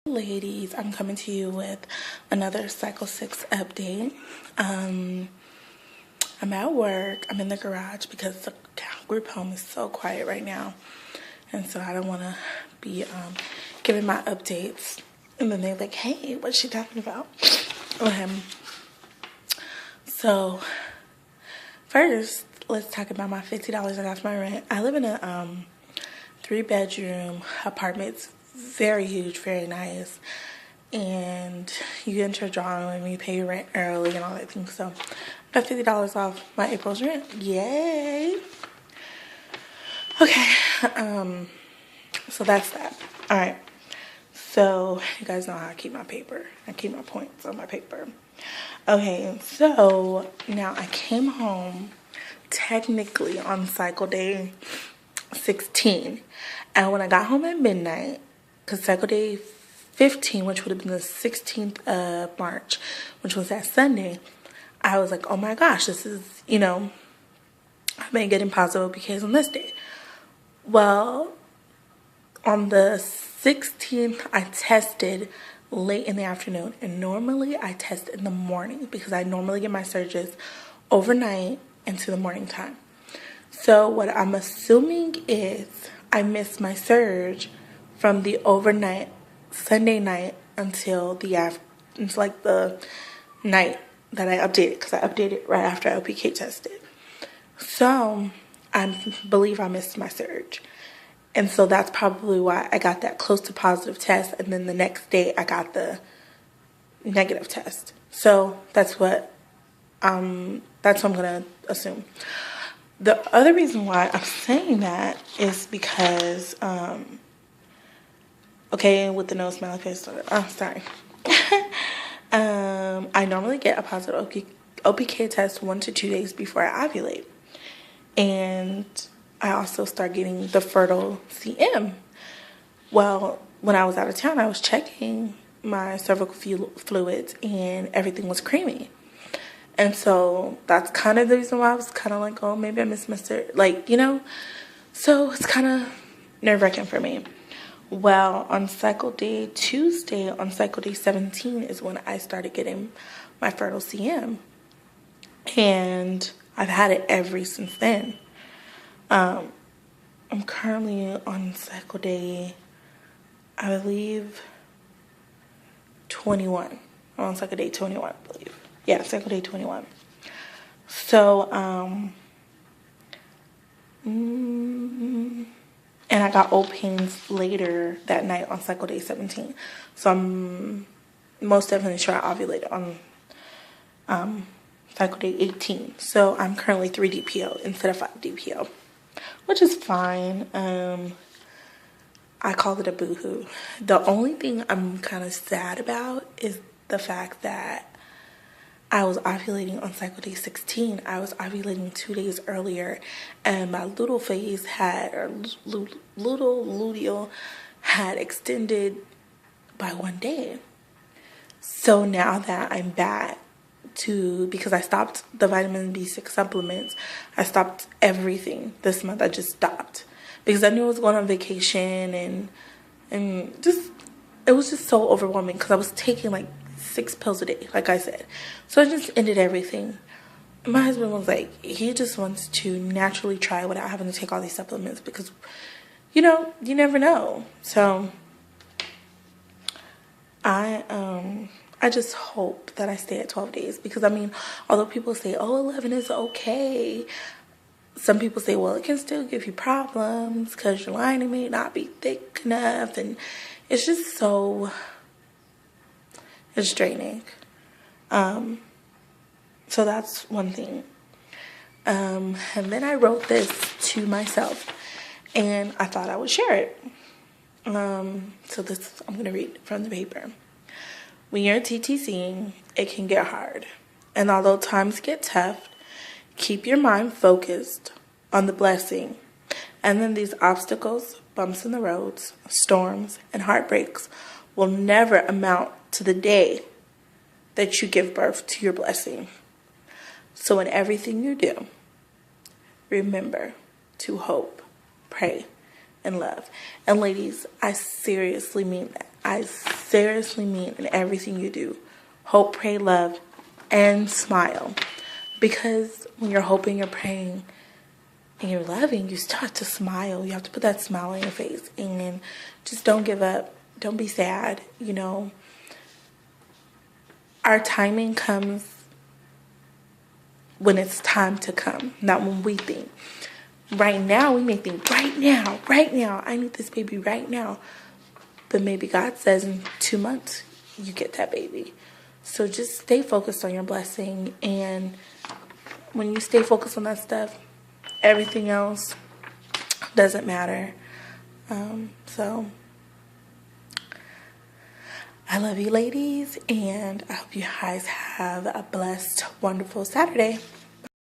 Ladies, I'm coming to you with another Cycle 6 update. I'm at work. I'm in the garage because the group home is so quiet right now. And so I don't want to be giving my updates. And then they're like, hey, what's she talking about? So first, let's talk about my $50 I got for my rent. I live in a 3-bedroom apartment. It's very huge, very nice, and you enter a drawing room and you pay your rent early and all that thing. So I got $50 off my April's rent. Yay! Okay, so that's that. All right, so you guys know how I keep my paper. I keep my points on my paper. Okay, so now I came home technically on cycle day 16, and when I got home at midnight, because cycle day 15, which would have been the 16th of March, which was that Sunday, I was like, oh my gosh, this is, I've been getting positive OPKs on this day. Well, on the 16th, I tested late in the afternoon, and normally I test in the morning because I normally get my surges overnight into the morning time. So what I'm assuming is I missed my surge from the overnight Sunday night until the night that I updated, because I updated right after I OPK tested. So I believe I missed my surge. And so that's probably why I got that close to positive test, and then the next day I got the negative test. So that's what I'm gonna assume. The other reason why I'm saying that is because with the no smiley face. Sorry. I normally get a positive OPK test 1 to 2 days before I ovulate. And I also start getting the fertile CM. Well, when I was out of town, I was checking my cervical fluids and everything was creamy. And so that's kind of the reason why I was kind of like, oh, maybe I missed my surge. So it's kind of nerve-wracking for me. Well, on cycle day Tuesday, on cycle day 17 is when I started getting my fertile CM. And I've had it ever since then. I'm currently on cycle day, I believe, 21. I'm on cycle day 21, I believe. Yeah, cycle day 21. So, and I got old pains later that night on cycle day 17. So I'm most definitely sure I ovulated on cycle day 18. So I'm currently 3 DPO instead of 5 DPO, which is fine. I call it a boohoo. The only thing I'm kind of sad about is the fact that I was ovulating on cycle day 16. I was ovulating 2 days earlier, and my luteal phase luteal had extended by 1 day. So now that I'm back because I stopped the vitamin B6 supplements, I stopped everything this month. I just stopped because I knew I was going on vacation, and just it was just so overwhelming because I was taking like 6 pills a day, like I said. So I just ended everything. My husband was like, he just wants to naturally try without having to take all these supplements because, you never know. So I just hope that I stay at 12 days because, although people say, 11 is okay, some people say, well, it can still give you problems because your lining may not be thick enough, and it's just so... it's draining. So that's one thing. And then I wrote this to myself, and I thought I would share it. So this, I'm going to read from the paper. When you're TTCing, it can get hard. And although times get tough, keep your mind focused on the blessing. And then these obstacles, bumps in the roads, storms, and heartbreaks will never amount to the day that you give birth to your blessing. So in everything you do, remember to hope, pray, and love. And ladies, I seriously mean that. I seriously mean in everything you do. Hope, pray, love, and smile. Because when you're hoping, you're praying, and you're loving, you start to smile. You have to put that smile on your face. And just don't give up. Don't be sad. You know, our timing comes when it's time to come, not when we think. Right now, we may think, right now, I need this baby right now. But maybe God says in 2 months, you get that baby. So just stay focused on your blessing. And when you stay focused on that stuff, everything else doesn't matter. So I love you, ladies. And I hope you guys have a blessed, wonderful Saturday.